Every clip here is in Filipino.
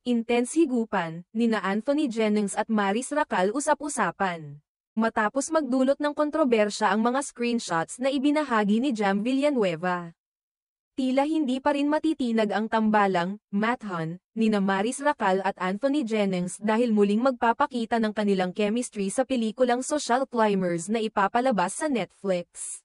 Intense higupan, nina Anthony Jennings at Maris Racal usap-usapan. Matapos magdulot ng kontrobersya ang mga screenshots na ibinahagi ni Jam Villanueva. Tila hindi pa rin matitinag ang tambalang, Mathan, nina Maris Racal at Anthony Jennings dahil muling magpapakita ng kanilang chemistry sa pelikulang Social Climbers na ipapalabas sa Netflix.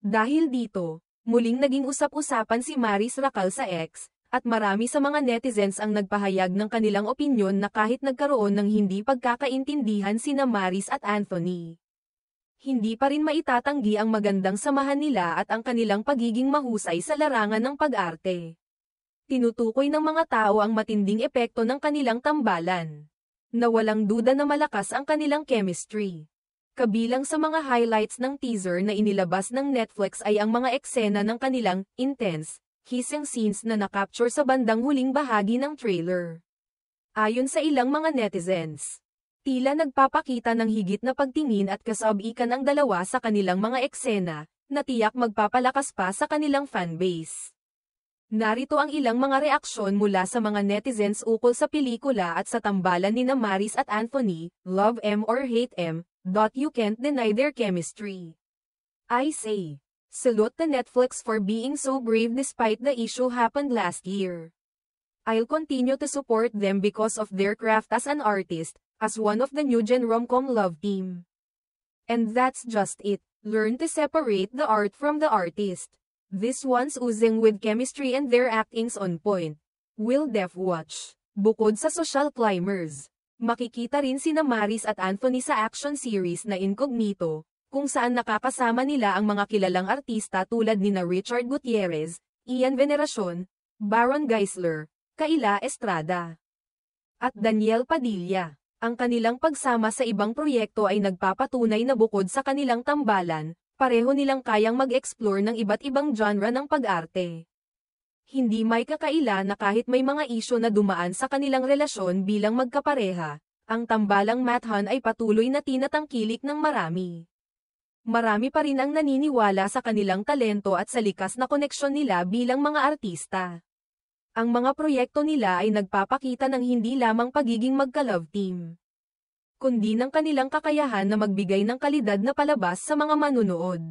Dahil dito, muling naging usap-usapan si Maris Racal sa X, at marami sa mga netizens ang nagpahayag ng kanilang opinyon na kahit nagkaroon ng hindi pagkakaintindihan sina Maris at Anthony, hindi pa rin maitatanggi ang magandang samahan nila at ang kanilang pagiging mahusay sa larangan ng pag-arte. Tinutukoy ng mga tao ang matinding epekto ng kanilang tambalan, na walang duda na malakas ang kanilang chemistry. Kabilang sa mga highlights ng teaser na inilabas ng Netflix ay ang mga eksena ng kanilang intense, kissing scenes na nakapture sa bandang huling bahagi ng trailer. Ayon sa ilang mga netizens, tila nagpapakita ng higit na pagtingin at kasab-ikan ang dalawa sa kanilang mga eksena, na tiyak magpapalakas pa sa kanilang fanbase. Narito ang ilang mga reaksyon mula sa mga netizens ukol sa pelikula at sa tambalan nina Maris at Anthony, love em or hate em, you can't deny their chemistry. I say, salute to Netflix for being so brave despite the issue happened last year. I'll continue to support them because of their craft as an artist, as one of the new gen rom-com love team. And that's just it, learn to separate the art from the artist. This one's oozing with chemistry and their acting's on point. Will Def watch. Bukod sa Social Climbers, makikita rin sina Maris at Anthony sa action series na Incognito, kung saan nakakasama nila ang mga kilalang artista tulad nina Richard Gutierrez, Ian Veneracion, Baron Geisler, Kaila Estrada, at Daniel Padilla. Ang kanilang pagsama sa ibang proyekto ay nagpapatunay na bukod sa kanilang tambalan, pareho nilang kayang mag-explore ng iba't ibang genre ng pag-arte. Hindi may kakaila na kahit may mga isyu na dumaan sa kanilang relasyon bilang magkapareha, ang tambalang Mathan ay patuloy na tinatangkilik ng marami. Marami pa rin ang naniniwala sa kanilang talento at sa likas na koneksyon nila bilang mga artista. Ang mga proyekto nila ay nagpapakita ng hindi lamang pagiging magka-love team, kundi ng kanilang kakayahan na magbigay ng kalidad na palabas sa mga manunood.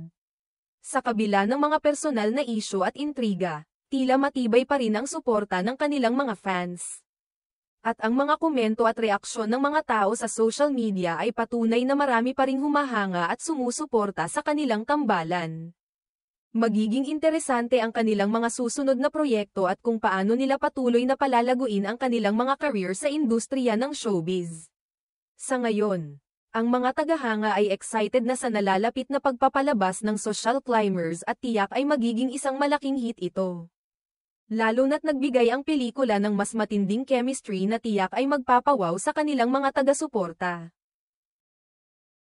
Sa kabila ng mga personal na isyu at intriga, tila matibay pa rin ang suporta ng kanilang mga fans. At ang mga komento at reaksyon ng mga tao sa social media ay patunay na marami pa ring humahanga at sumusuporta sa kanilang tambalan. Magiging interesante ang kanilang mga susunod na proyekto at kung paano nila patuloy na palalaguin ang kanilang mga career sa industriya ng showbiz. Sa ngayon, ang mga tagahanga ay excited na sa nalalapit na pagpapalabas ng Social Climbers at tiyak ay magiging isang malaking hit ito. Lalo na't nagbigay ang pelikula ng mas matinding chemistry na tiyak ay magpapawaw sa kanilang mga taga-suporta.